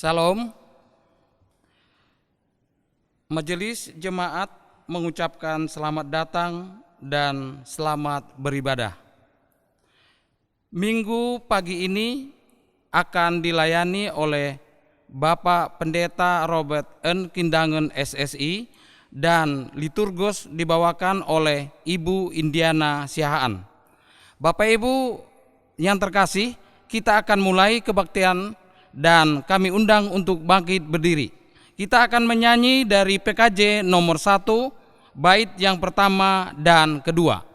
Salam. Majelis Jemaat mengucapkan selamat datang dan selamat beribadah. Minggu pagi ini akan dilayani oleh Bapak Pendeta Robert N. Kindangen SSI dan liturgos dibawakan oleh Ibu Indiana Siahaan. Bapak Ibu yang terkasih, kita akan mulai kebaktian dan kami undang untuk bangkit berdiri. Kita akan menyanyi dari PKJ nomor 1, bait yang pertama dan kedua.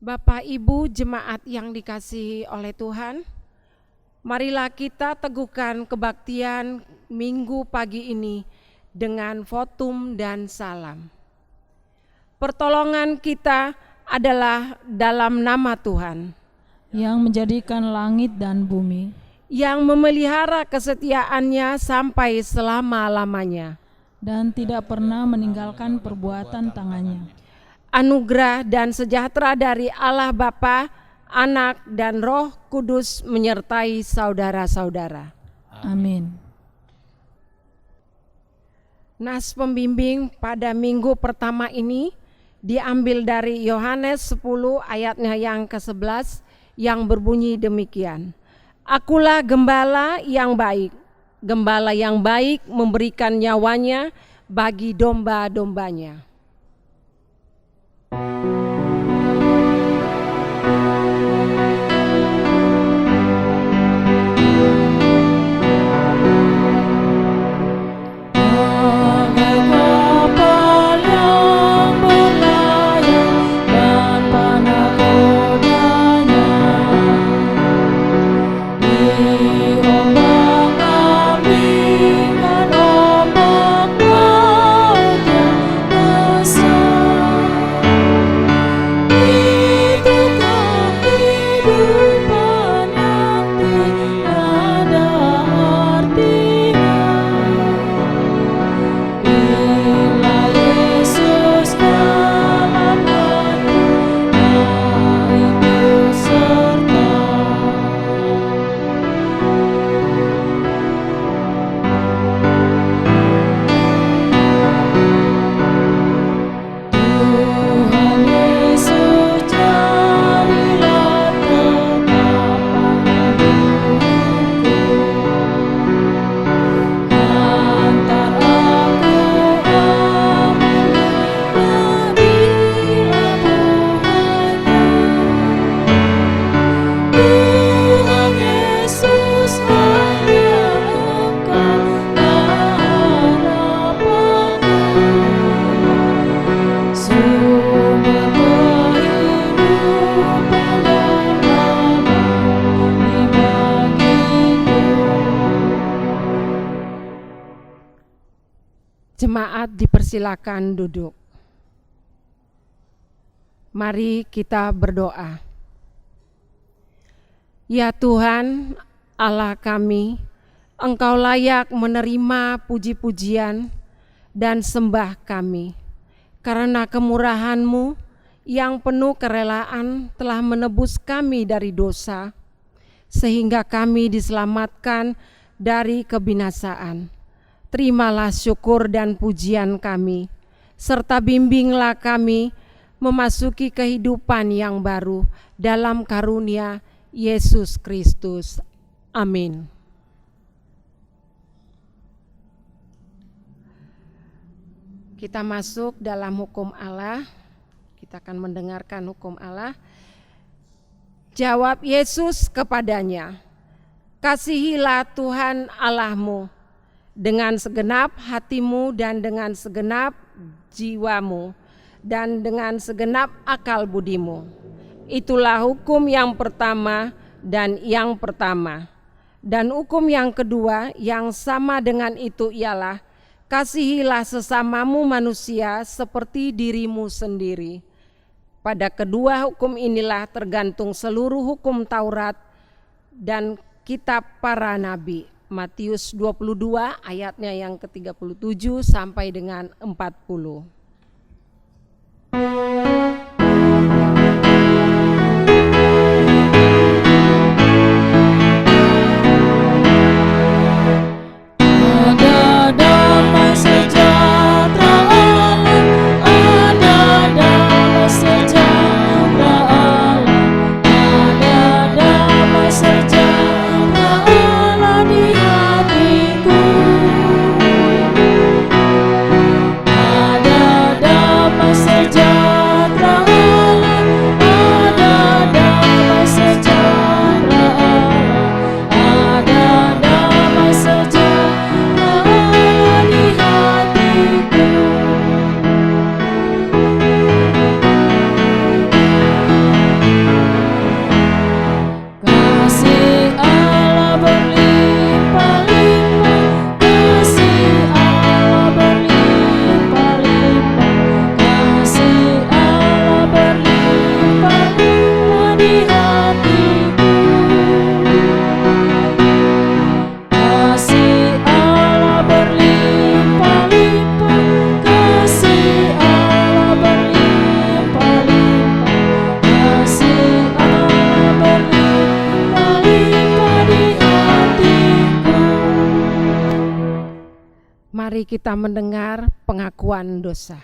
Bapak Ibu jemaat yang dikasihi oleh Tuhan, marilah kita teguhkan kebaktian minggu pagi ini dengan votum dan salam. Pertolongan kita adalah dalam nama Tuhan, yang menjadikan langit dan bumi, yang memelihara kesetiaannya sampai selama-lamanya, dan tidak pernah meninggalkan perbuatan tangannya. Anugerah dan sejahtera dari Allah Bapa, Anak, dan Roh Kudus menyertai saudara-saudara. Amin. Nas pembimbing pada minggu pertama ini diambil dari Yohanes 10 ayatnya yang ke-11 yang berbunyi demikian. Akulah gembala yang baik. Gembala yang baik memberikan nyawanya bagi domba-dombanya. Ombak ambing dan ombak laut yang Jemaat dipersilakan duduk. Mari kita berdoa. Ya Tuhan, Allah kami, Engkau layak menerima puji-pujian dan sembah kami. Karena kemurahan-Mu yang penuh kerelaan telah menebus kami dari dosa, sehingga kami diselamatkan dari kebinasaan. Terimalah syukur dan pujian kami, serta bimbinglah kami memasuki kehidupan yang baru dalam karunia Yesus Kristus. Amin. Kita masuk dalam hukum Allah. Kita akan mendengarkan hukum Allah. Jawab Yesus kepadanya, "Kasihilah Tuhan Allahmu dengan segenap hatimu dan dengan segenap jiwamu dan dengan segenap akal budimu. Itulah hukum yang pertama dan yang pertama. Dan hukum yang kedua yang sama dengan itu ialah, kasihilah sesamamu manusia seperti dirimu sendiri. Pada kedua hukum inilah tergantung seluruh hukum Taurat dan kitab para nabi." Matius 22 ayatnya yang ke-37 sampai dengan 40. Ada damai sejahtera Allah, ada damai sejahtera Allah, ada damai sejahtera Allah di hatiku. Ada damai sejahtera Allah, ada damai sejahtera Allah, ada damai sejahtera Allah di hatiku. Kasih Allah berlimpah-limpah, kasih Allah berlimpah-limpah, kasih Allah berlimpah-limpah di hatiku. Kasih Allah berlimpah-limpah, kasih Allah berlimpah-limpah, kasih Allah berlimpah-limpah di hatiku. Mari kita mendengar pengakuan dosa.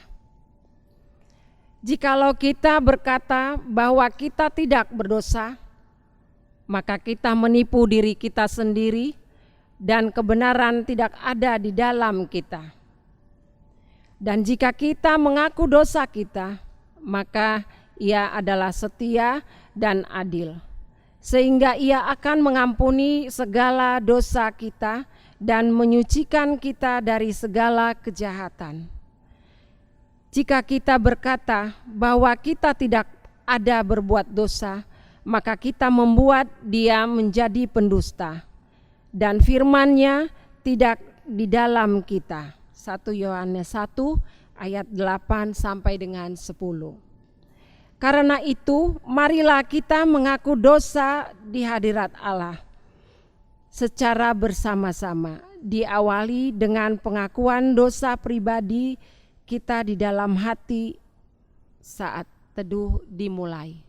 Jikalau kita berkata bahwa kita tidak berdosa, maka kita menipu diri kita sendiri dan kebenaran tidak ada di dalam kita. Dan jika kita mengaku dosa kita, maka Ia adalah setia dan adil, sehingga Ia akan mengampuni segala dosa kita dan menyucikan kita dari segala kejahatan. Jika kita berkata bahwa kita tidak ada berbuat dosa, maka kita membuat Dia menjadi pendusta, dan firman-Nya tidak di dalam kita. 1 Yohanes 1 ayat 8 sampai dengan 10. Karena itu, marilah kita mengaku dosa di hadirat Allah secara bersama-sama, diawali dengan pengakuan dosa pribadi kita di dalam hati saat teduh dimulai.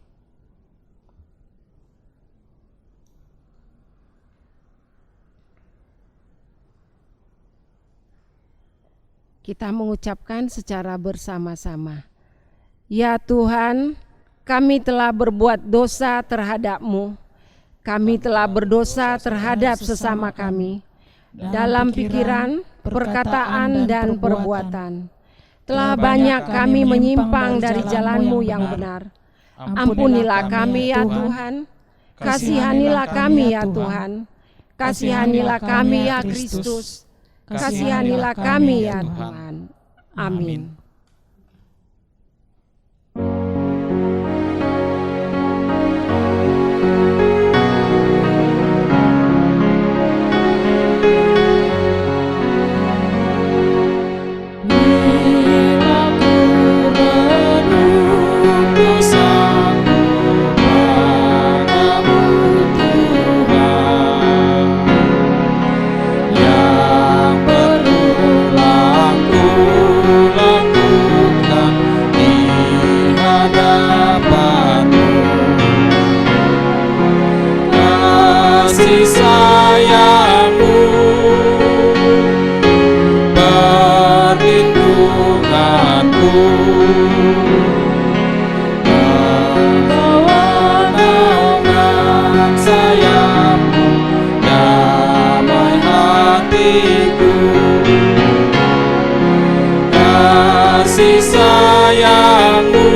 Kita mengucapkan secara bersama-sama. Ya Tuhan, kami telah berbuat dosa terhadap-Mu. Kami telah berdosa terhadap sesama kami dalam pikiran, perkataan, dan perbuatan. Telah banyak kami menyimpang dari jalan-Mu yang benar. Ampunilah kami ya Tuhan, kasihanilah kami ya Tuhan, kasihanilah kami ya Kristus, kasihanilah kami ya Tuhan. Amin. kasih sayang-Mu,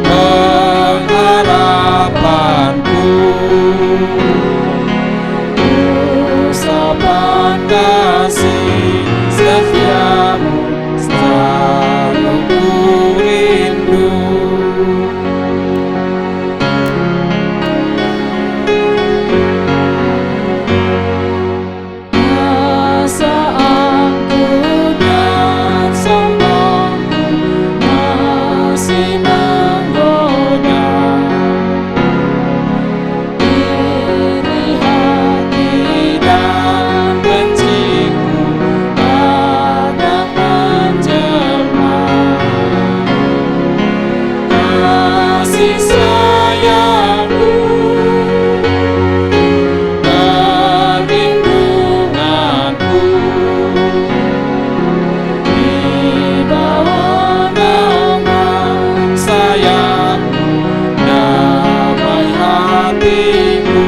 pengharapanku, usapan kasih setiamu selalu ku rindu. Perasaanku dan sombongku masih menggoda, iri hati dan benciku kadang menjelma. Kasih sayang-Mu, perlindunganku, di bawah nama sayang-Mu, damai hatiku.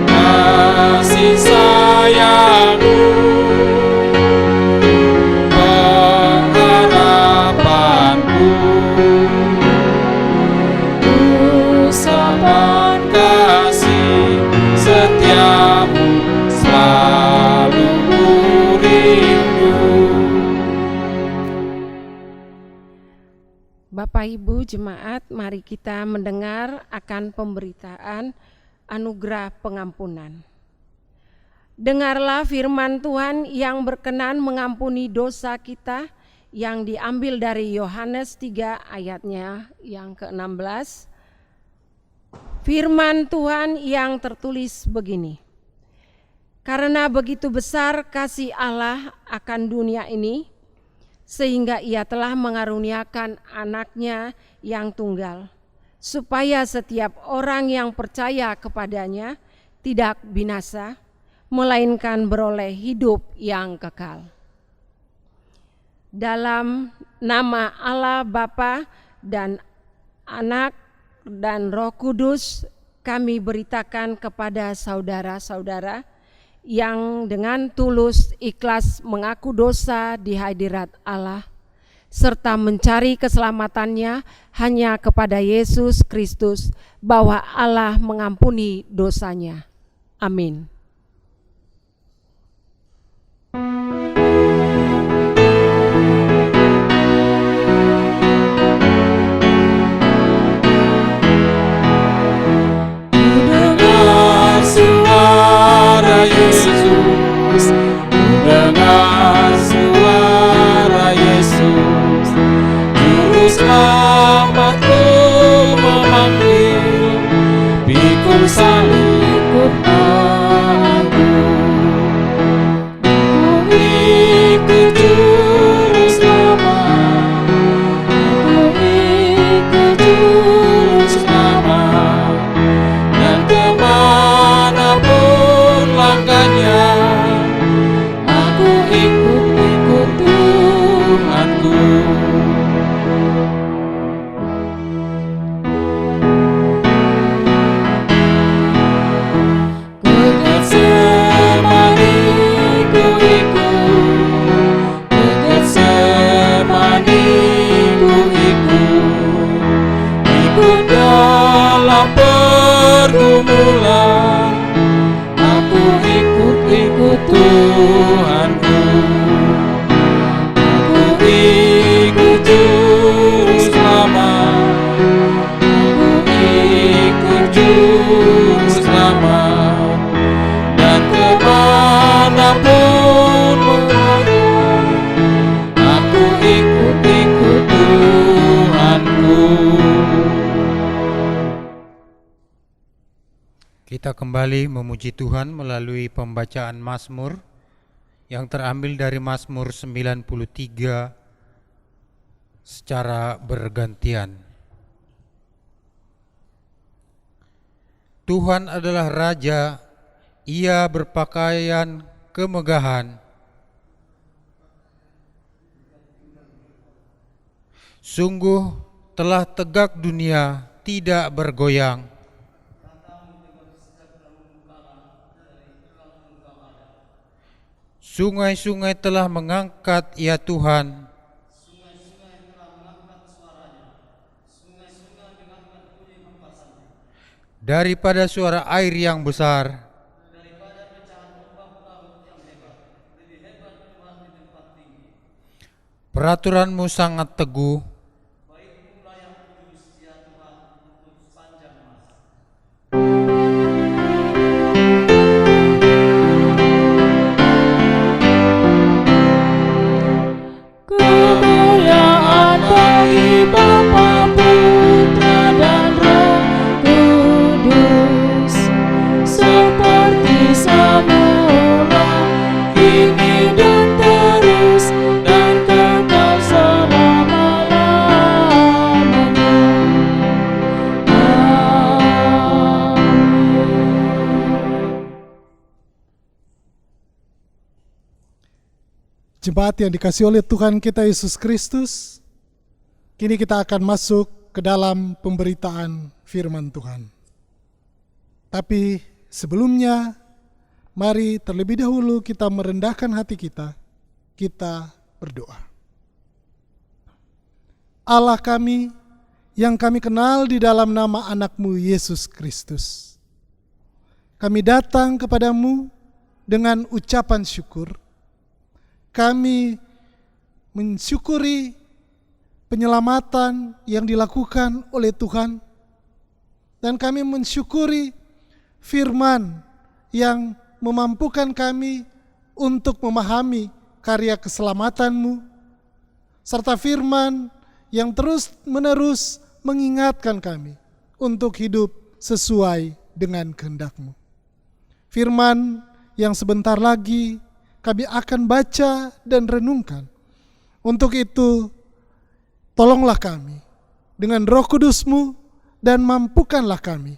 Kasih sayang-Mu, pengharapanku, usapan kasih setiamu selalu ku rindu. Bapak Ibu jemaat, mari kita mendengar akan pemberitaan anugerah pengampunan. Dengarlah firman Tuhan yang berkenan mengampuni dosa kita yang diambil dari Yohanes 3 ayatnya yang ke-16. Firman Tuhan yang tertulis begini. Karena begitu besar kasih Allah akan dunia ini, sehingga Ia telah mengaruniakan anaknya yang tunggal, supaya setiap orang yang percaya kepadanya tidak binasa, melainkan beroleh hidup yang kekal. Dalam nama Allah Bapa dan Anak dan Roh Kudus, kami beritakan kepada saudara-saudara yang dengan tulus ikhlas mengaku dosa di hadirat Allah, serta mencari keselamatannya hanya kepada Yesus Kristus, bahwa Allah mengampuni dosanya. Amin. Dengar suara Yesus, dengar suara Yesus, Juru Selamatku memanggil, pikul salib aku. Ku ikut Juru Selamat, ku ikut Juru Selamat, dan kemanapun langkahnya, aku ikut Tuhanku. Ke Getsemani ku ikut, ke Getsemani ku ikut dalam pergumulan, aku ikut Tuhanku. Aku ikut Juru Selamat, aku ikut Juru Selamat, dan kemanapun mengarah, aku ikut Tuhanku. Kita kembali memuji Tuhan melalui pembacaan Mazmur yang terambil dari Mazmur 93 secara bergantian. Tuhan adalah Raja, Ia berpakaian kemegahan. Sungguh telah tegak dunia, tidak bergoyang. Sungai-sungai telah mengangkat, ya Tuhan. Daripada suara air yang besar, peraturanmu sangat teguh. Kemuliaan bagi Bapa, Putra, dan Roh Kudus, seperti semula, kini dan terus, dan kekal selama-lamanya. Jemaat yang dikasihi oleh Tuhan kita Yesus Kristus, kini kita akan masuk ke dalam pemberitaan firman Tuhan. Tapi sebelumnya, mari terlebih dahulu kita merendahkan hati kita berdoa. Allah kami yang kami kenal di dalam nama anak-Mu Yesus Kristus, kami datang kepadamu dengan ucapan syukur. Kami mensyukuri penyelamatan yang dilakukan oleh Tuhan, dan kami mensyukuri firman yang memampukan kami untuk memahami karya keselamatan-Mu, serta firman yang terus-menerus mengingatkan kami untuk hidup sesuai dengan kehendak-Mu. Firman yang sebentar lagi kami akan baca dan renungkan. Untuk itu, tolonglah kami dengan Roh Kudus-Mu dan mampukanlah kami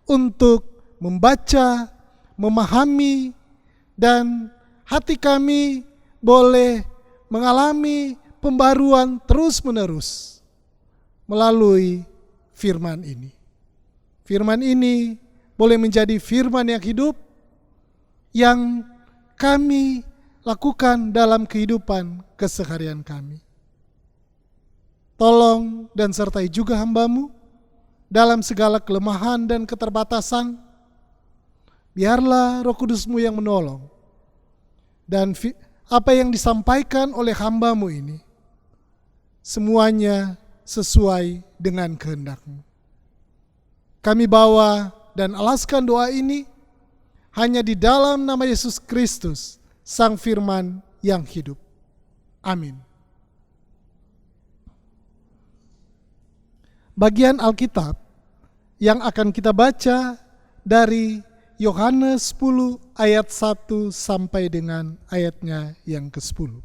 untuk membaca, memahami, dan hati kami boleh mengalami pembaruan terus-menerus melalui firman ini. Firman ini boleh menjadi firman yang hidup yang kami lakukan dalam kehidupan keseharian kami. Tolong dan sertai juga hamba-Mu dalam segala kelemahan dan keterbatasan. Biarlah Roh Kudus-Mu yang menolong. Dan apa yang disampaikan oleh hamba-Mu ini, semuanya sesuai dengan kehendak-Mu. Kami bawa dan alaskan doa ini hanya di dalam nama Yesus Kristus, Sang Firman yang hidup. Amin. Bagian Alkitab yang akan kita baca dari Yohanes 10 ayat 1 sampai dengan ayatnya yang ke-10.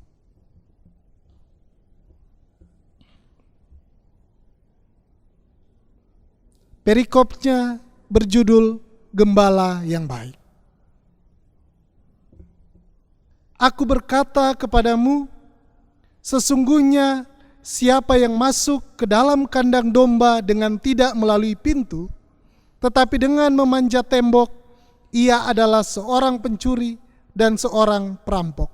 Perikopnya berjudul Gembala yang Baik. Aku berkata kepadamu, sesungguhnya siapa yang masuk ke dalam kandang domba dengan tidak melalui pintu, tetapi dengan memanjat tembok, ia adalah seorang pencuri dan seorang perampok.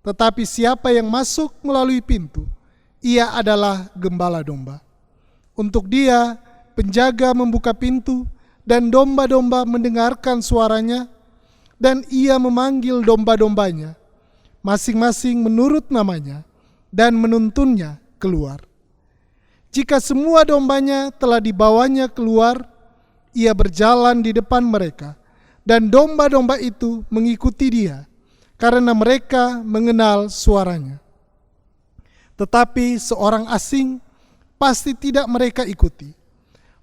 Tetapi siapa yang masuk melalui pintu, ia adalah gembala domba. Untuk dia, penjaga membuka pintu, dan domba-domba mendengarkan suaranya, dan ia memanggil domba-dombanya, masing-masing menurut namanya, dan menuntunnya keluar. Jika semua dombanya telah dibawanya keluar, ia berjalan di depan mereka, dan domba-domba itu mengikuti dia, karena mereka mengenal suaranya. Tetapi seorang asing pasti tidak mereka ikuti,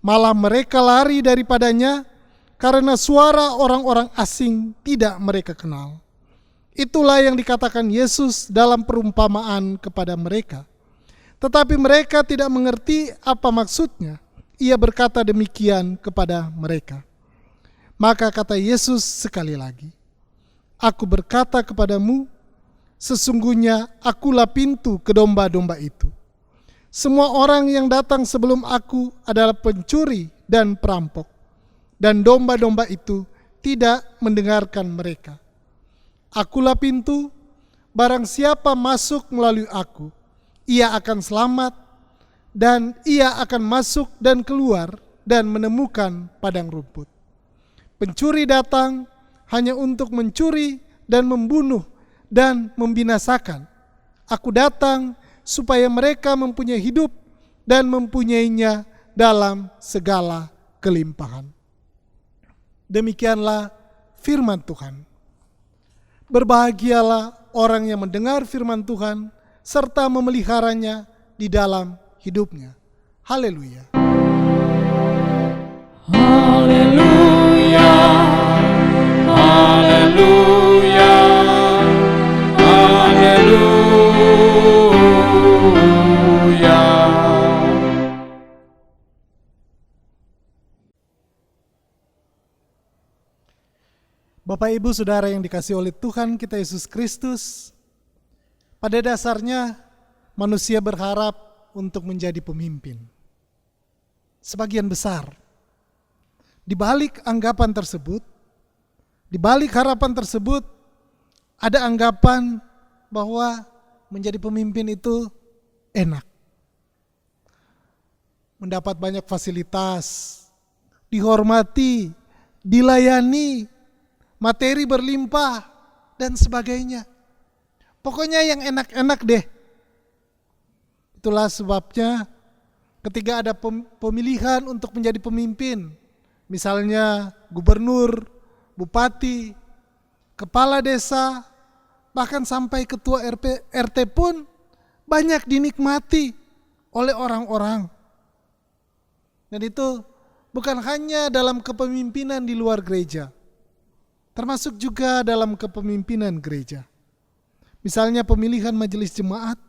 malah mereka lari daripadanya, karena suara orang-orang asing tidak mereka kenal. Itulah yang dikatakan Yesus dalam perumpamaan kepada mereka. Tetapi mereka tidak mengerti apa maksudnya. Ia berkata demikian kepada mereka. Maka kata Yesus sekali lagi, Aku berkata kepadamu, sesungguhnya akulah pintu ke domba-domba itu. Semua orang yang datang sebelum aku adalah pencuri dan perampok, dan domba-domba itu tidak mendengarkan mereka. Akulah pintu, barang siapa masuk melalui aku, ia akan selamat, dan ia akan masuk dan keluar dan menemukan padang rumput. Pencuri datang hanya untuk mencuri dan membunuh dan membinasakan. Aku datang supaya mereka mempunyai hidup dan mempunyainya dalam segala kelimpahan. Demikianlah firman Tuhan. Berbahagialah orang yang mendengar firman Tuhan serta memeliharanya di dalam hidupnya. Haleluya. Haleluya, haleluya, haleluya. Bapak Ibu Saudara yang dikasihi oleh Tuhan kita Yesus Kristus, pada dasarnya manusia berharap untuk menjadi pemimpin. Sebagian besar. Di balik anggapan tersebut, di balik harapan tersebut, ada anggapan bahwa menjadi pemimpin itu enak. Mendapat banyak fasilitas, dihormati, dilayani, materi berlimpah, dan sebagainya. Pokoknya yang enak-enak deh. Itulah sebabnya ketika ada pemilihan untuk menjadi pemimpin, misalnya gubernur, bupati, kepala desa, bahkan sampai ketua RT pun banyak dinikmati oleh orang-orang. Dan itu bukan hanya dalam kepemimpinan di luar gereja, termasuk juga dalam kepemimpinan gereja. Misalnya pemilihan majelis jemaat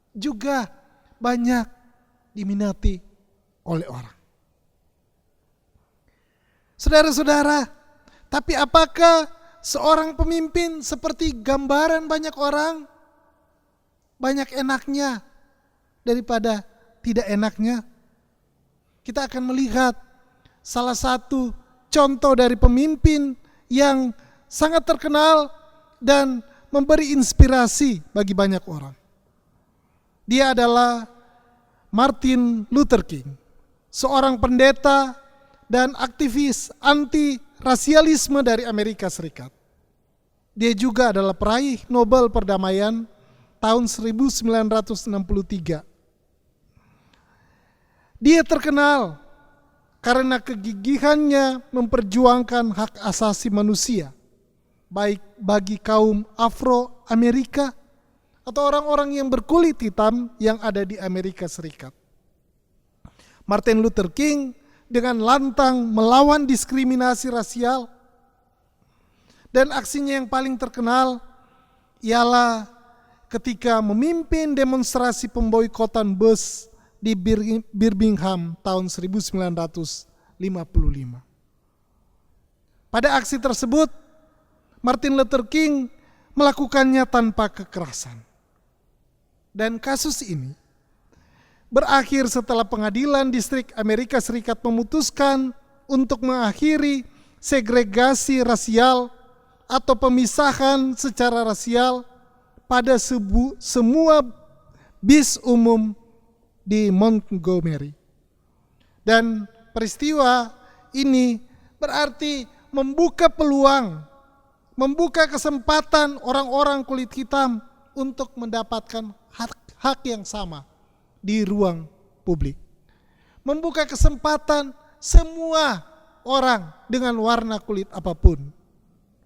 juga banyak diminati oleh orang. Saudara-saudara, tapi apakah seorang pemimpin seperti gambaran banyak orang? Banyak enaknya daripada tidak enaknya. Kita akan melihat salah satu contoh dari pemimpin yang sangat terkenal dan memberi inspirasi bagi banyak orang. Dia adalah Martin Luther King, seorang pendeta dan aktivis anti-rasialisme dari Amerika Serikat. Dia juga adalah peraih Nobel Perdamaian tahun 1963. Dia terkenal karena kegigihannya memperjuangkan hak asasi manusia, baik bagi kaum Afro-Amerika atau orang-orang yang berkulit hitam yang ada di Amerika Serikat. Martin Luther King dengan lantang melawan diskriminasi rasial, dan aksinya yang paling terkenal ialah ketika memimpin demonstrasi pemboikotan bus di Birmingham tahun 1955. Pada aksi tersebut, Martin Luther King melakukannya tanpa kekerasan. Dan kasus ini berakhir setelah pengadilan distrik Amerika Serikat memutuskan untuk mengakhiri segregasi rasial atau pemisahan secara rasial pada semua bis umum di Montgomery. Dan peristiwa ini berarti membuka peluang, membuka kesempatan orang-orang kulit hitam untuk mendapatkan hak yang sama di ruang publik. Membuka kesempatan semua orang dengan warna kulit apapun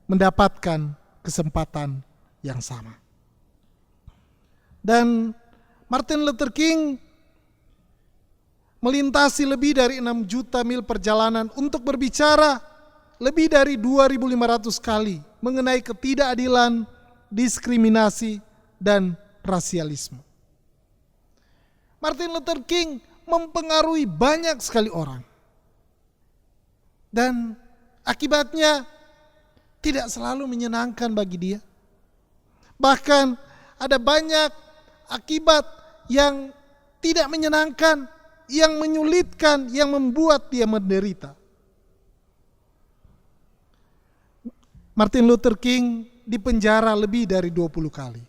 mendapatkan kesempatan yang sama. Dan Martin Luther King melintasi lebih dari 6 juta mil perjalanan untuk berbicara lebih dari 2.500 kali mengenai ketidakadilan, diskriminasi, dan rasialisme. Martin Luther King mempengaruhi banyak sekali orang. Dan akibatnya tidak selalu menyenangkan bagi dia. Bahkan ada banyak akibat yang tidak menyenangkan, yang menyulitkan, yang membuat dia menderita. Martin Luther King dipenjara lebih dari 20 kali.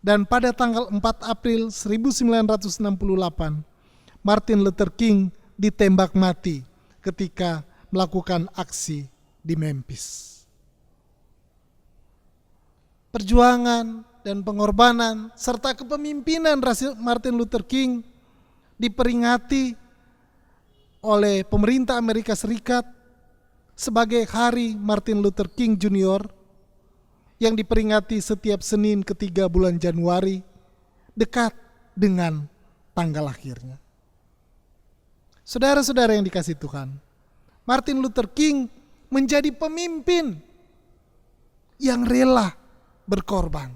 Dan pada tanggal 4 April 1968, Martin Luther King ditembak mati ketika melakukan aksi di Memphis. Perjuangan dan pengorbanan serta kepemimpinan Martin Luther King diperingati oleh pemerintah Amerika Serikat sebagai Hari Martin Luther King Jr. yang diperingati setiap Senin ketiga bulan Januari dekat dengan tanggal lahirnya. Saudara-saudara yang dikasihi Tuhan, Martin Luther King menjadi pemimpin yang rela berkorban,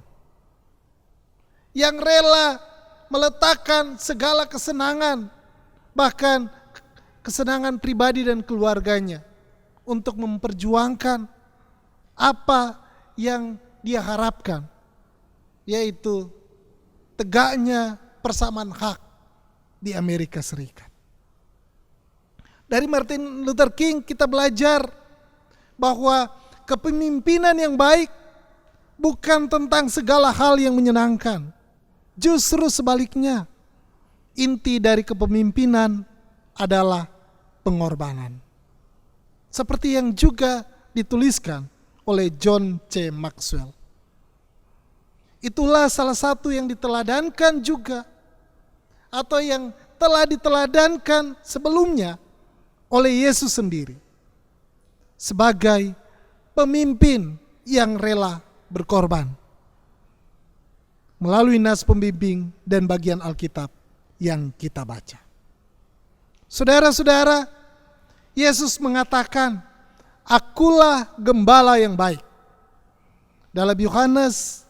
yang rela meletakkan segala kesenangan, bahkan kesenangan pribadi dan keluarganya, untuk memperjuangkan apa yang dia harapkan, yaitu tegaknya persamaan hak di Amerika Serikat. Dari Martin Luther King kita belajar bahwa kepemimpinan yang baik bukan tentang segala hal yang menyenangkan. Justru sebaliknya, inti dari kepemimpinan adalah pengorbanan. Seperti yang juga dituliskan oleh John C. Maxwell. Itulah salah satu yang diteladankan juga, atau yang telah diteladankan sebelumnya oleh Yesus sendiri sebagai pemimpin yang rela berkorban melalui nas pembimbing dan bagian Alkitab yang kita baca. Saudara-saudara, Yesus mengatakan, "Akulah gembala yang baik." Dalam Yohanes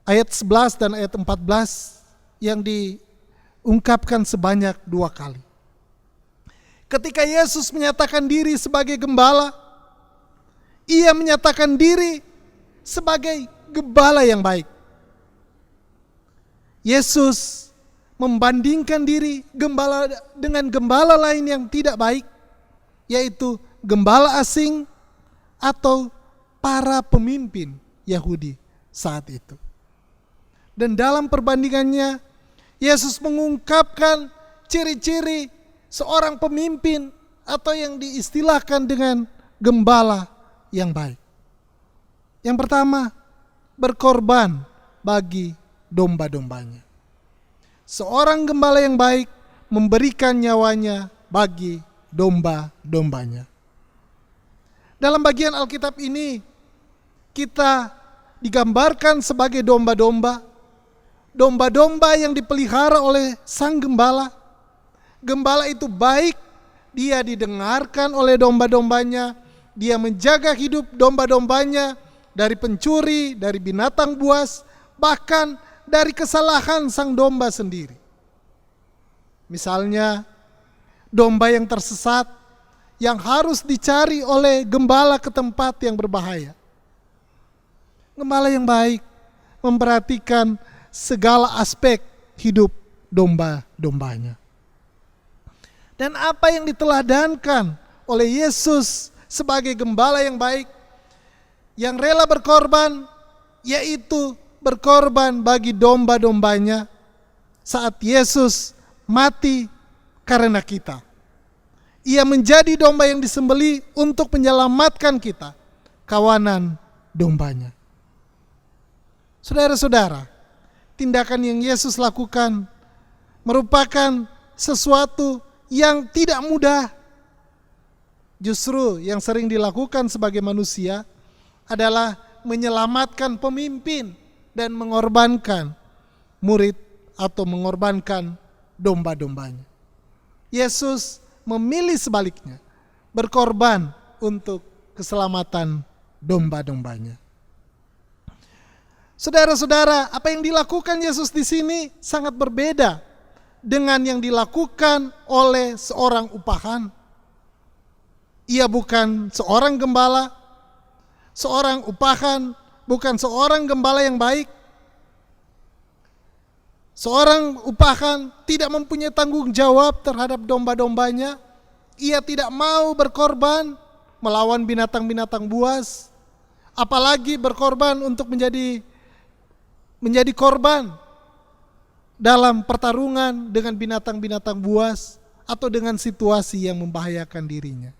ayat 11 dan ayat 14 yang diungkapkan sebanyak 2 kali. Ketika Yesus menyatakan diri sebagai gembala, ia menyatakan diri sebagai gembala yang baik. Yesus membandingkan diri gembala dengan gembala lain yang tidak baik, yaitu gembala asing atau para pemimpin Yahudi saat itu. Dan dalam perbandingannya, Yesus mengungkapkan ciri-ciri seorang pemimpin atau yang diistilahkan dengan gembala yang baik. Yang pertama, berkorban bagi domba-dombanya. Seorang gembala yang baik memberikan nyawanya bagi domba-dombanya. Dalam bagian Alkitab ini, kita digambarkan sebagai domba-domba. Domba-domba yang dipelihara oleh sang gembala. Gembala itu baik, dia didengarkan oleh domba-dombanya, dia menjaga hidup domba-dombanya dari pencuri, dari binatang buas, bahkan dari kesalahan sang domba sendiri. Misalnya, domba yang tersesat yang harus dicari oleh gembala ke tempat yang berbahaya. Gembala yang baik memperhatikan segala aspek hidup domba-dombanya. Dan apa yang diteladankan oleh Yesus sebagai gembala yang baik, yang rela berkorban, yaitu berkorban bagi domba-dombanya saat Yesus mati karena kita. Ia menjadi domba yang disembelih untuk menyelamatkan kita, kawanan dombanya. Saudara-saudara, tindakan yang Yesus lakukan merupakan sesuatu yang tidak mudah. Justru yang sering dilakukan sebagai manusia adalah menyelamatkan pemimpin dan mengorbankan murid atau mengorbankan domba-dombanya. Yesus memilih sebaliknya, berkorban untuk keselamatan domba-dombanya. Saudara-saudara, apa yang dilakukan Yesus di sini sangat berbeda dengan yang dilakukan oleh seorang upahan. Ia bukan seorang gembala, seorang upahan, bukan seorang gembala yang baik. Seorang upahan tidak mempunyai tanggung jawab terhadap domba-dombanya. Ia tidak mau berkorban melawan binatang-binatang buas, apalagi berkorban untuk menjadi menjadi korban dalam pertarungan dengan binatang-binatang buas atau dengan situasi yang membahayakan dirinya.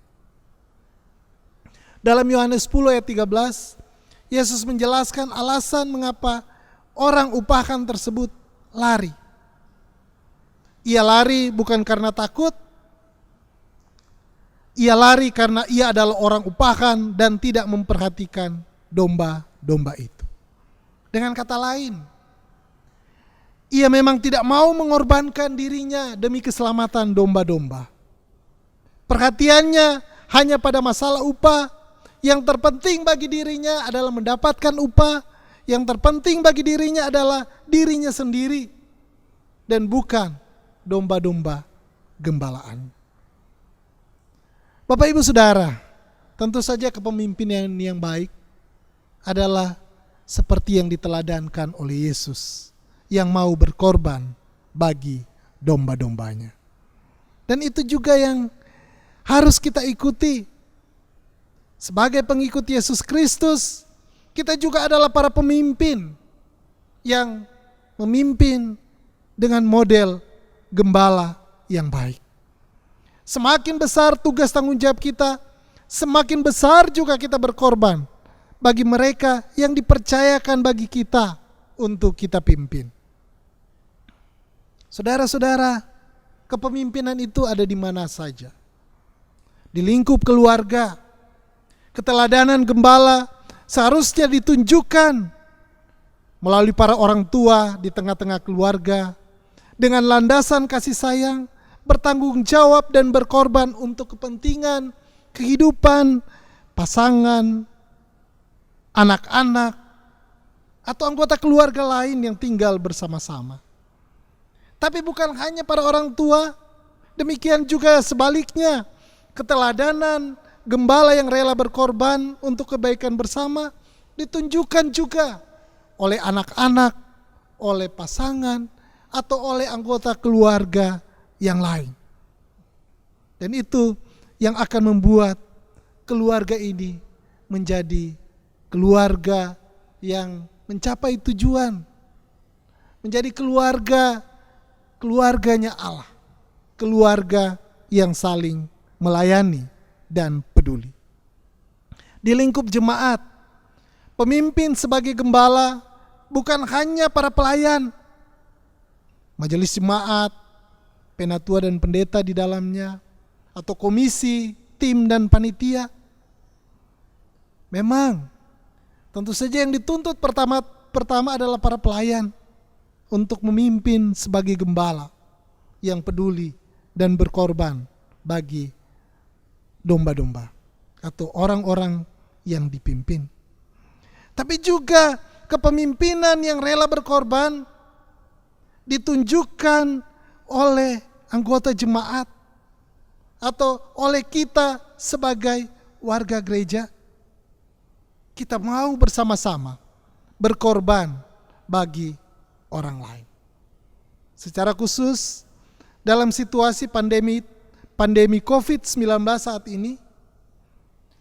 Dalam Yohanes 10 ayat 13, Yesus menjelaskan alasan mengapa orang upahan tersebut lari. Ia lari bukan karena takut, ia lari karena ia adalah orang upahan dan tidak memperhatikan domba-domba itu. Dengan kata lain, ia memang tidak mau mengorbankan dirinya demi keselamatan domba-domba. Perhatiannya hanya pada masalah upah. Yang terpenting bagi dirinya adalah mendapatkan upah. Yang terpenting bagi dirinya adalah dirinya sendiri dan bukan domba-domba gembalaan. Bapak Ibu Saudara, tentu saja kepemimpinan yang baik adalah seperti yang diteladankan oleh Yesus yang mau berkorban bagi domba-dombanya. Dan itu juga yang harus kita ikuti. Sebagai pengikut Yesus Kristus, kita juga adalah para pemimpin yang memimpin dengan model gembala yang baik. Semakin besar tugas tanggung jawab kita, semakin besar juga kita berkorban bagi mereka yang dipercayakan bagi kita untuk kita pimpin. Saudara-saudara, kepemimpinan itu ada di mana saja. Di lingkup keluarga, keteladanan gembala seharusnya ditunjukkan melalui para orang tua di tengah-tengah keluarga dengan landasan kasih sayang, bertanggung jawab dan berkorban untuk kepentingan kehidupan pasangan, anak-anak, atau anggota keluarga lain yang tinggal bersama-sama. Tapi bukan hanya para orang tua, demikian juga sebaliknya, keteladanan gembala yang rela berkorban untuk kebaikan bersama ditunjukkan juga oleh anak-anak, oleh pasangan, atau oleh anggota keluarga yang lain. Dan itu yang akan membuat keluarga ini menjadi keluarga yang mencapai tujuan. Menjadi keluarganya Allah. Keluarga yang saling melayani dan peduli. Di lingkup jemaat, pemimpin sebagai gembala bukan hanya para pelayan, majelis jemaat, penatua dan pendeta di dalamnya, atau komisi, tim dan panitia. Memang, tentu saja yang dituntut pertama adalah para pelayan untuk memimpin sebagai gembala yang peduli dan berkorban bagi domba-domba atau orang-orang yang dipimpin. Tapi juga kepemimpinan yang rela berkorban ditunjukkan oleh anggota jemaat atau oleh kita sebagai warga gereja. Kita mau bersama-sama berkorban bagi orang lain. Secara khusus dalam situasi pandemi COVID-19 saat ini,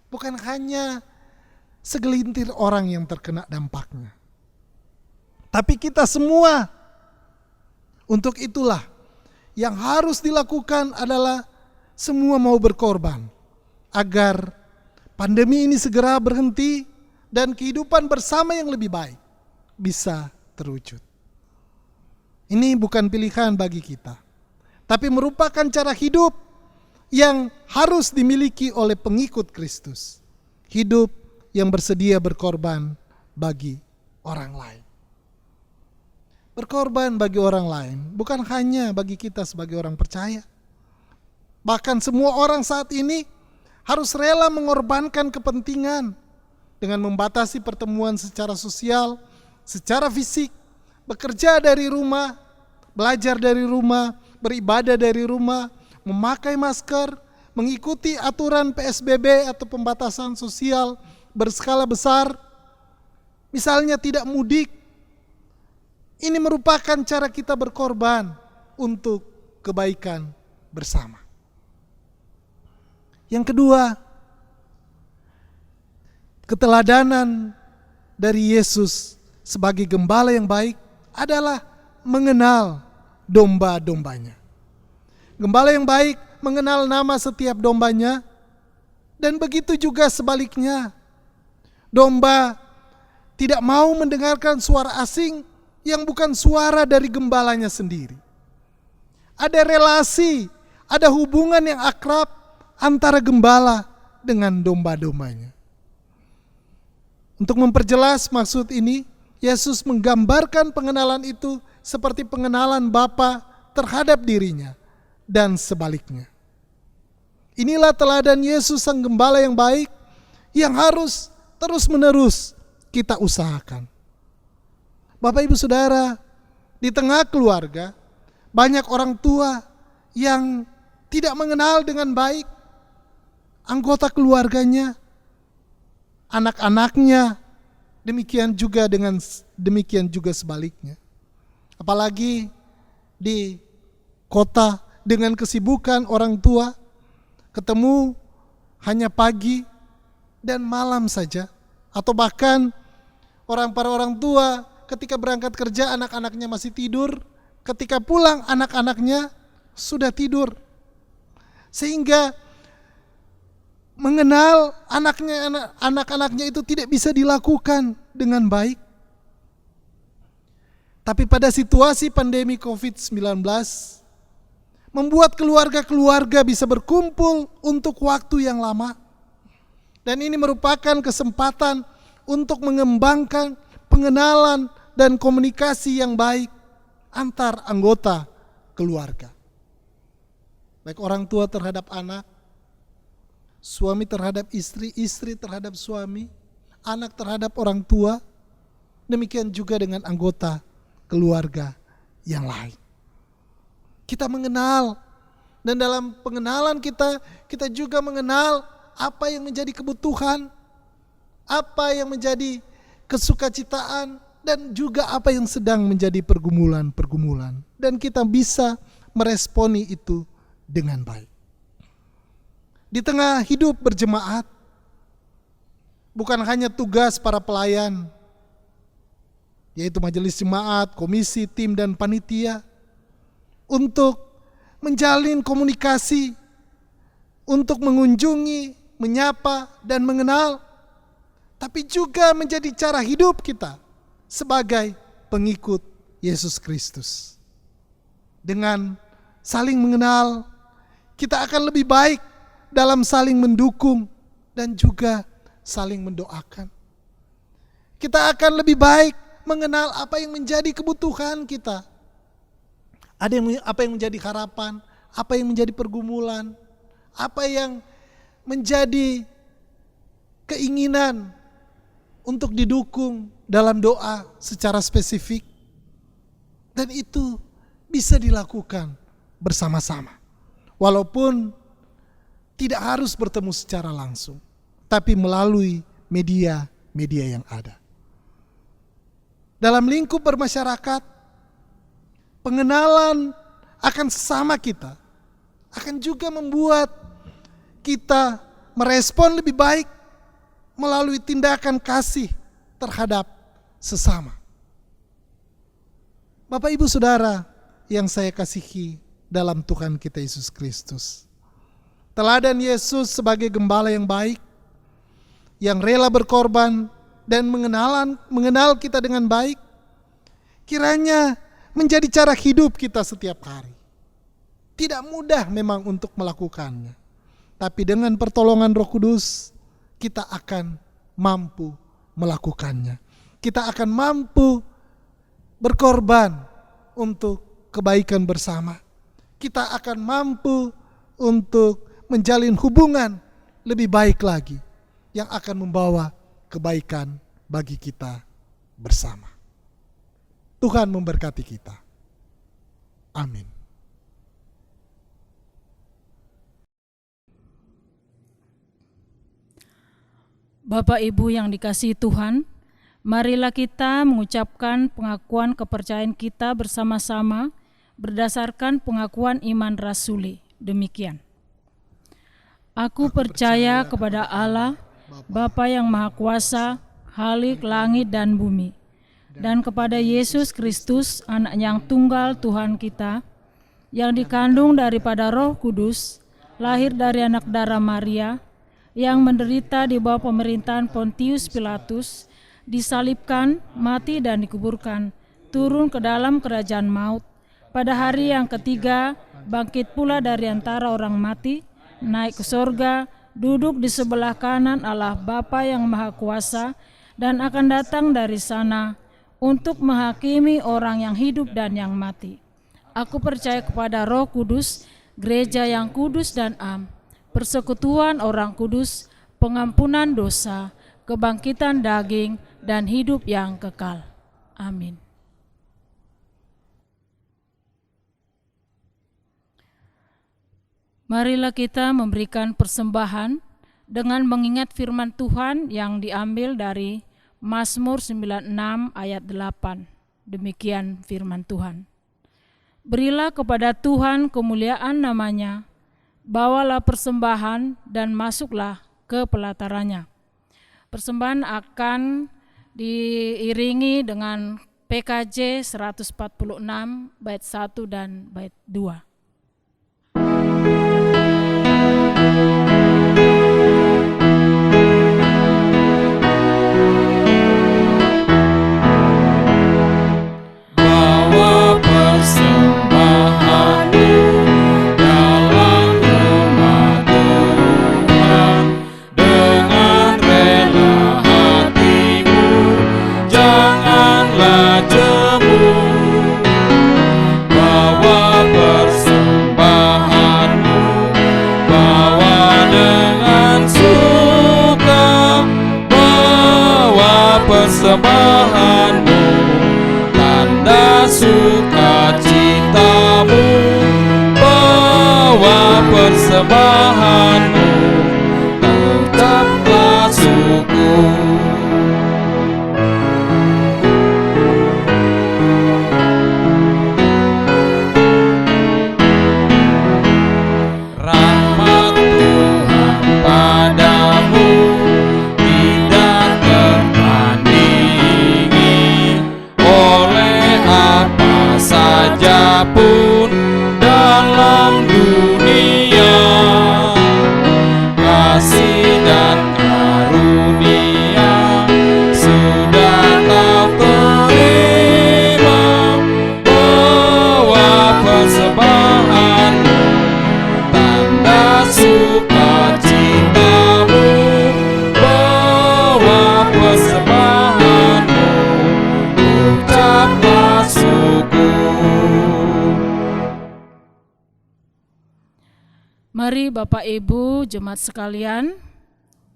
bukan hanya segelintir orang yang terkena dampaknya, tapi kita semua. Untuk itulah yang harus dilakukan adalah semua mau berkorban agar pandemi ini segera berhenti dan kehidupan bersama yang lebih baik bisa terwujud. Ini bukan pilihan bagi kita, tapi merupakan cara hidup yang harus dimiliki oleh pengikut Kristus. Hidup yang bersedia berkorban bagi orang lain. Berkorban bagi orang lain bukan hanya bagi kita sebagai orang percaya. Bahkan semua orang saat ini harus rela mengorbankan kepentingan dengan membatasi pertemuan secara sosial, secara fisik, bekerja dari rumah, belajar dari rumah, beribadah dari rumah, memakai masker, mengikuti aturan PSBB atau pembatasan sosial berskala besar, misalnya tidak mudik. Ini merupakan cara kita berkorban untuk kebaikan bersama. Yang kedua, keteladanan dari Yesus sebagai gembala yang baik adalah mengenal domba-dombanya. Gembala yang baik mengenal nama setiap dombanya, dan begitu juga sebaliknya. Domba tidak mau mendengarkan suara asing yang bukan suara dari gembalanya sendiri. Ada relasi, ada hubungan yang akrab antara gembala dengan domba-dombanya. Untuk memperjelas maksud ini, Yesus menggambarkan pengenalan itu seperti pengenalan Bapa terhadap dirinya dan sebaliknya. Inilah teladan Yesus sang gembala yang baik yang harus terus-menerus kita usahakan. Bapak Ibu Saudara, di tengah keluarga banyak orang tua yang tidak mengenal dengan baik anggota keluarganya, anak-anaknya, demikian juga sebaliknya. Apalagi di kota dengan kesibukan orang tua, ketemu hanya pagi dan malam saja, atau bahkan para orang tua ketika berangkat kerja anak-anaknya masih tidur, ketika pulang anak-anaknya sudah tidur. Sehingga mengenal anak-anaknya itu tidak bisa dilakukan dengan baik. Tapi pada situasi pandemi COVID-19 membuat keluarga-keluarga bisa berkumpul untuk waktu yang lama. Dan ini merupakan kesempatan untuk mengembangkan pengenalan dan komunikasi yang baik antar anggota keluarga. Baik orang tua terhadap anak, suami terhadap istri, istri terhadap suami, anak terhadap orang tua, demikian juga dengan anggota keluarga yang lain. Kita mengenal, dan dalam pengenalan kita juga mengenal apa yang menjadi kebutuhan, apa yang menjadi kesukacitaan, dan juga apa yang sedang menjadi pergumulan-pergumulan. Dan kita bisa meresponi itu dengan baik. Di tengah hidup berjemaat, bukan hanya tugas para pelayan, yaitu majelis jemaat, komisi, tim, dan panitia, untuk menjalin komunikasi, untuk mengunjungi, menyapa, dan mengenal, tapi juga menjadi cara hidup kita sebagai pengikut Yesus Kristus. Dengan saling mengenal, kita akan lebih baik dalam saling mendukung dan juga saling mendoakan. Kita akan lebih baik mengenal apa yang menjadi kebutuhan kita. Apa yang menjadi harapan, apa yang menjadi pergumulan, apa yang menjadi keinginan untuk didukung dalam doa secara spesifik. Dan itu bisa dilakukan bersama-sama. Walaupun tidak harus bertemu secara langsung, tapi melalui media-media yang ada. Dalam lingkup bermasyarakat, pengenalan akan sesama kita akan juga membuat kita merespon lebih baik melalui tindakan kasih terhadap sesama. Bapak Ibu Saudara yang saya kasihi dalam Tuhan kita Yesus Kristus, teladan Yesus sebagai gembala yang baik, yang rela berkorban dan mengenal kita dengan baik, kiranya menjadi cara hidup kita setiap hari. Tidak mudah memang untuk melakukannya, tapi dengan pertolongan Roh Kudus kita akan mampu melakukannya. Kita akan mampu berkorban untuk kebaikan bersama. Kita akan mampu untuk menjalin hubungan lebih baik lagi yang akan membawa kebaikan bagi kita bersama. Tuhan memberkati kita. Amin. Bapak Ibu yang dikasihi Tuhan, marilah kita mengucapkan pengakuan kepercayaan kita bersama-sama berdasarkan pengakuan iman rasuli. Demikian. Aku percaya kepada Allah, Bapa yang Maha Kuasa, Khalik langit dan bumi, dan kepada Yesus Kristus, anak yang tunggal Tuhan kita, yang dikandung daripada Roh Kudus, lahir dari anak darah Maria, yang menderita di bawah pemerintahan Pontius Pilatus, disalibkan, mati dan dikuburkan, turun ke dalam kerajaan maut. Pada hari yang ketiga, bangkit pula dari antara orang mati, naik ke sorga, duduk di sebelah kanan Allah Bapa yang Maha Kuasa, dan akan datang dari sana untuk menghakimi orang yang hidup dan yang mati. Aku percaya kepada Roh Kudus, gereja yang kudus dan am, persekutuan orang kudus, pengampunan dosa, kebangkitan daging, dan hidup yang kekal. Amin. Marilah kita memberikan persembahan dengan mengingat firman Tuhan yang diambil dari Mazmur 96 ayat 8. Demikian firman Tuhan. Berilah kepada Tuhan kemuliaan namanya, bawalah persembahan dan masuklah ke pelatarannya. Persembahan akan diiringi dengan PKJ 146 bait 1 dan bait 2. Persembahanmu, tanda sukacitamu, bawa persembahanmu, tetaplah syukur. Rahmat Tuhan padamu tidak tertandingi oleh apa saja pun dalam dunia. Kasih dan karunia sudah kau terima, bawa persembahanmu, tanda sukacitamu, bawa persembahanmu, ucaplah syukur. Mari Bapak Ibu jemaat sekalian,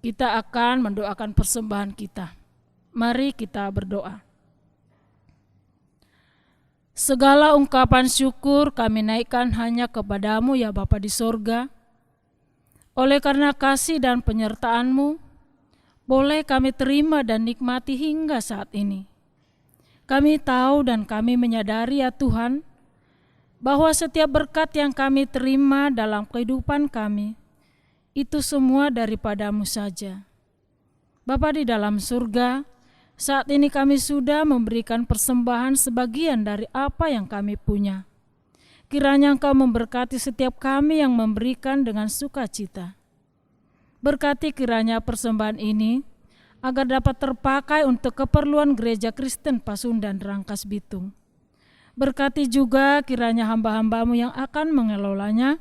kita akan mendoakan persembahan kita. Mari kita berdoa. Segala ungkapan syukur kami naikkan hanya kepadamu ya Bapa di sorga. Oleh karena kasih dan penyertaan-Mu, boleh kami terima dan nikmati hingga saat ini. Kami tahu dan kami menyadari ya Tuhan, bahwa setiap berkat yang kami terima dalam kehidupan kami, itu semua daripada-Mu saja. Bapa di dalam surga, saat ini kami sudah memberikan persembahan sebagian dari apa yang kami punya. Kiranya Engkau memberkati setiap kami yang memberikan dengan sukacita. Berkati kiranya persembahan ini agar dapat terpakai untuk keperluan Gereja Kristen Pasundan Rangkas Bitung. Berkati juga kiranya hamba-hamba-Mu yang akan mengelolanya,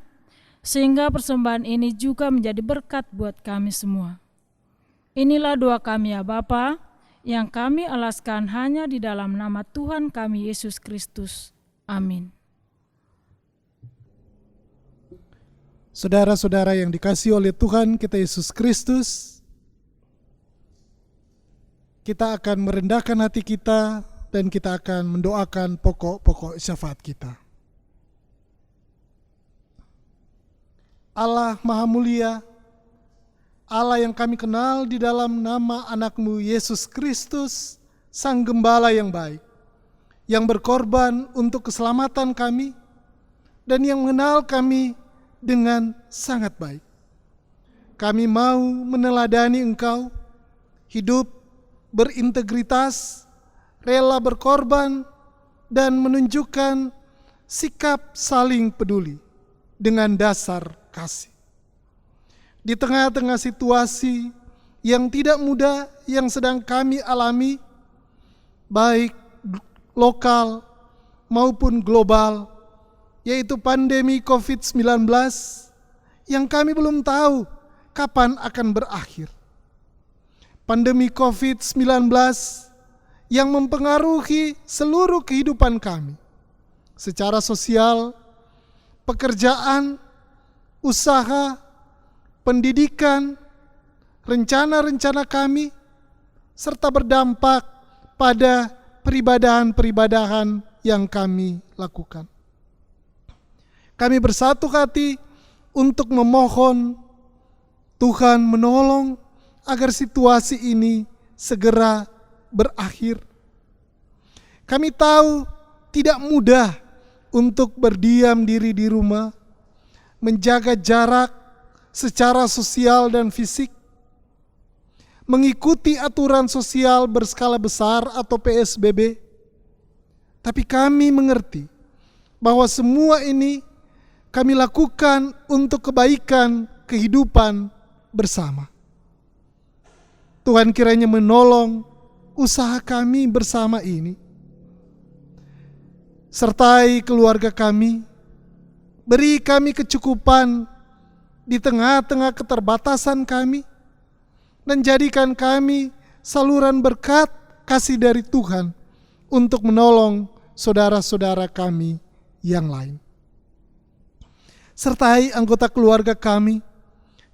sehingga persembahan ini juga menjadi berkat buat kami semua. Inilah doa kami ya Bapa, yang kami alaskan hanya di dalam nama Tuhan kami Yesus Kristus. Amin. Saudara-saudara yang dikasihi oleh Tuhan kita Yesus Kristus, kita akan merendahkan hati kita dan kita akan mendoakan pokok-pokok syafaat kita. Allah Maha Mulia, Allah yang kami kenal di dalam nama anak-Mu Yesus Kristus, Sang Gembala yang baik, yang berkorban untuk keselamatan kami, dan yang mengenal kami dengan sangat baik. Kami mau meneladani Engkau, hidup berintegritas, rela berkorban, dan menunjukkan sikap saling peduli dengan dasar kasih. Di tengah-tengah situasi yang tidak mudah yang sedang kami alami, baik lokal maupun global, yaitu pandemi COVID-19 yang kami belum tahu kapan akan berakhir. Pandemi COVID-19 yang mempengaruhi seluruh kehidupan kami, secara sosial, pekerjaan, usaha, pendidikan, rencana-rencana kami, serta berdampak pada peribadahan-peribadahan yang kami lakukan. Kami bersatu hati untuk memohon Tuhan menolong agar situasi ini segera berakhir. Kami tahu tidak mudah untuk berdiam diri di rumah, menjaga jarak secara sosial dan fisik, mengikuti aturan sosial berskala besar atau PSBB. Tapi kami mengerti bahwa semua ini kami lakukan untuk kebaikan kehidupan bersama. Tuhan kiranya menolong usaha kami bersama ini. Sertai keluarga kami, beri kami kecukupan di tengah-tengah keterbatasan kami, dan jadikan kami saluran berkat kasih dari Tuhan untuk menolong saudara-saudara kami yang lain. Sertai anggota keluarga kami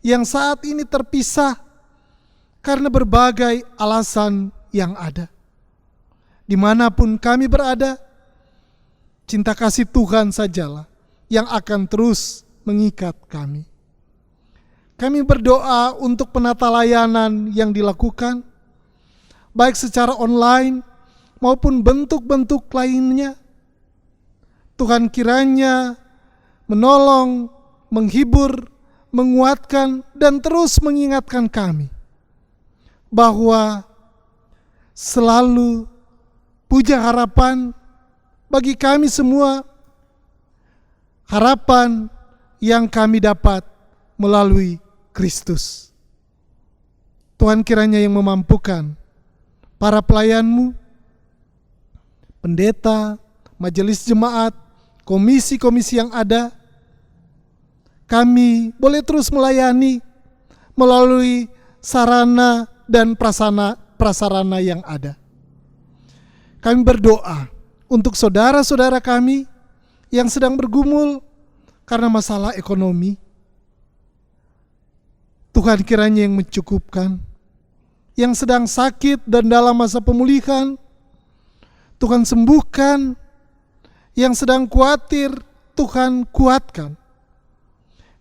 yang saat ini terpisah karena berbagai alasan yang ada. Dimanapun kami berada, cinta kasih Tuhan sajalah yang akan terus mengikat kami. Kami berdoa untuk penata layanan yang dilakukan, baik secara online maupun bentuk-bentuk lainnya. Tuhan kiranya menolong, menghibur, menguatkan, dan terus mengingatkan kami bahwa selalu puja harapan bagi kami semua, harapan yang kami dapat melalui Kristus. Tuhan kiranya yang memampukan para pelayan-Mu, pendeta, majelis jemaat, komisi-komisi yang ada, kami boleh terus melayani melalui sarana dan prasarana yang ada. Kami berdoa untuk saudara-saudara kami yang sedang bergumul karena masalah ekonomi. Tuhan kiranya yang mencukupkan. Yang sedang sakit dan dalam masa pemulihan, Tuhan sembuhkan. Yang sedang khawatir, Tuhan kuatkan.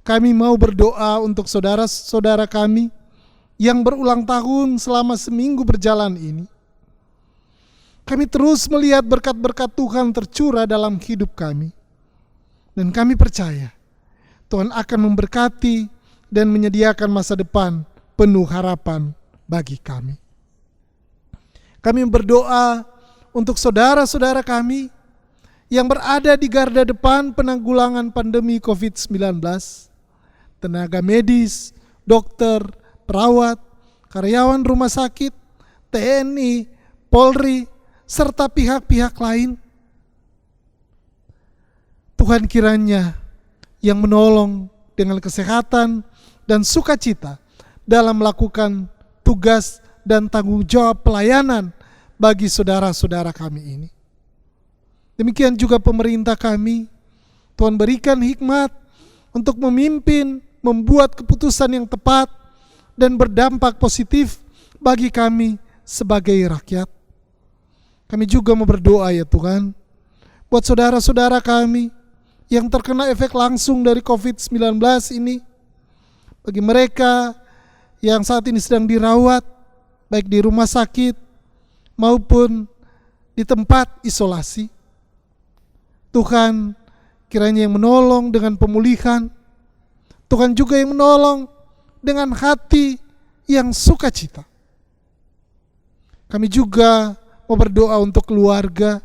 Kami mau berdoa untuk saudara-saudara kami yang berulang tahun selama seminggu berjalan ini. Kami terus melihat berkat-berkat Tuhan tercurah dalam hidup kami. Dan kami percaya Tuhan akan memberkati dan menyediakan masa depan penuh harapan bagi kami. Kami berdoa untuk saudara-saudara kami yang berada di garda depan penanggulangan pandemi COVID-19, tenaga medis, dokter, perawat, karyawan rumah sakit, TNI, Polri, serta pihak-pihak lain. Tuhan kiranya yang menolong dengan kesehatan dan sukacita dalam melakukan tugas dan tanggung jawab pelayanan bagi saudara-saudara kami ini. Demikian juga pemerintah kami, Tuhan berikan hikmat untuk memimpin, membuat keputusan yang tepat dan berdampak positif bagi kami sebagai rakyat. Kami juga mau berdoa ya Tuhan, buat saudara-saudara kami yang terkena efek langsung dari COVID-19 ini, bagi mereka yang saat ini sedang dirawat, baik di rumah sakit maupun di tempat isolasi. Tuhan kiranya yang menolong dengan pemulihan, Tuhan juga yang menolong dengan hati yang sukacita. Kami juga mau berdoa untuk keluarga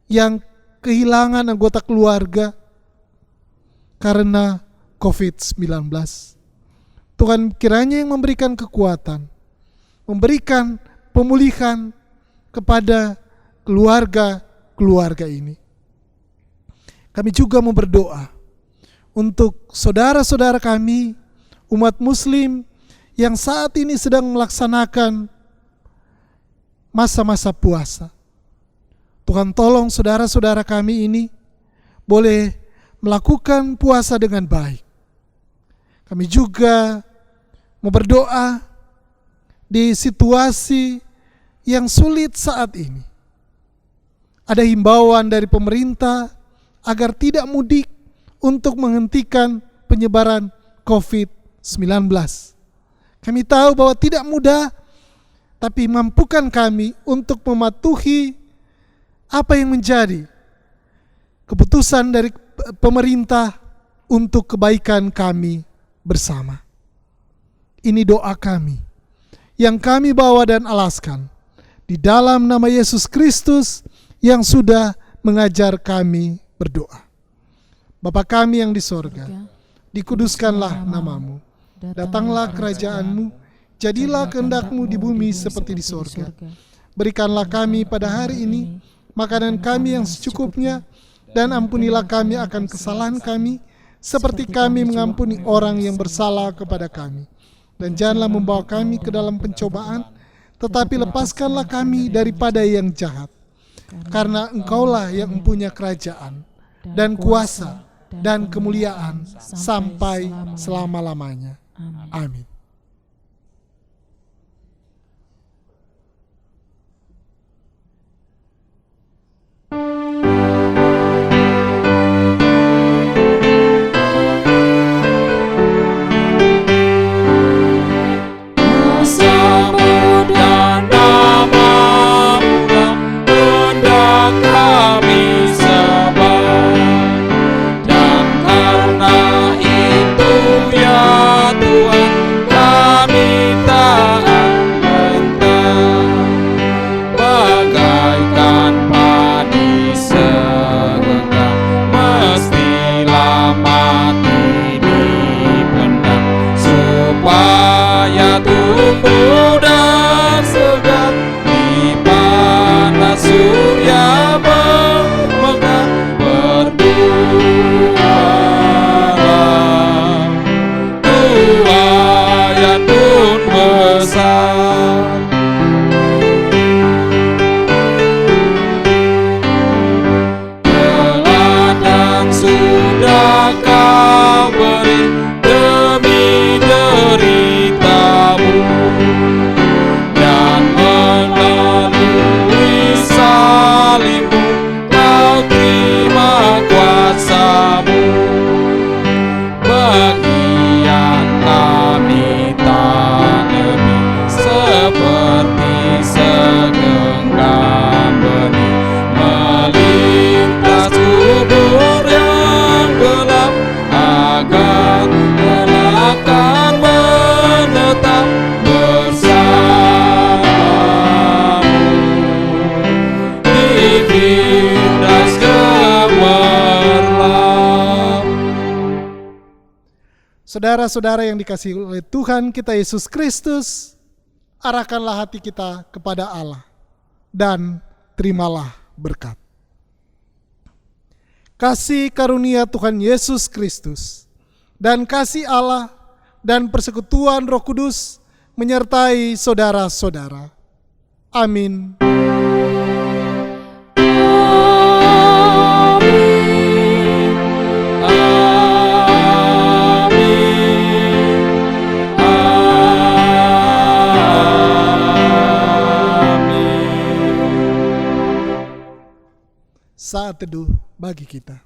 yang kehilangan anggota keluarga karena COVID-19. Tuhan kiranya yang memberikan kekuatan, memberikan pemulihan kepada keluarga-keluarga ini. Kami juga mau berdoa untuk saudara-saudara kami, umat muslim yang saat ini sedang melaksanakan masa-masa puasa. Tuhan tolong saudara-saudara kami ini boleh melakukan puasa dengan baik. Kami juga mau berdoa di situasi yang sulit saat ini. Ada himbauan dari pemerintah agar tidak mudik untuk menghentikan penyebaran COVID-19. Kami tahu bahwa tidak mudah, tapi mampukan kami untuk mematuhi apa yang menjadi keputusan dari pemerintah untuk kebaikan kami bersama. Ini doa kami yang kami bawa dan alaskan di dalam nama Yesus Kristus yang sudah mengajar kami berdoa. Bapa kami yang di sorga, dikuduskanlah namamu, datanglah kerajaanmu, jadilah kehendak-Mu di bumi seperti di sorga. Berikanlah kami pada hari ini makanan kami yang secukupnya, dan ampunilah kami akan kesalahan kami, seperti kami mengampuni orang yang bersalah kepada kami. Dan janganlah membawa kami ke dalam pencobaan, tetapi lepaskanlah kami daripada yang jahat. Karena Engkaulah yang mempunyai kerajaan, dan kuasa, dan kemuliaan, sampai selama-lamanya. Amin. Saudara-saudara yang dikasihi oleh Tuhan kita Yesus Kristus, arahkanlah hati kita kepada Allah dan terimalah berkat. Kasih karunia Tuhan Yesus Kristus dan kasih Allah dan persekutuan Roh Kudus menyertai saudara-saudara. Amin. Saat teduh bagi kita.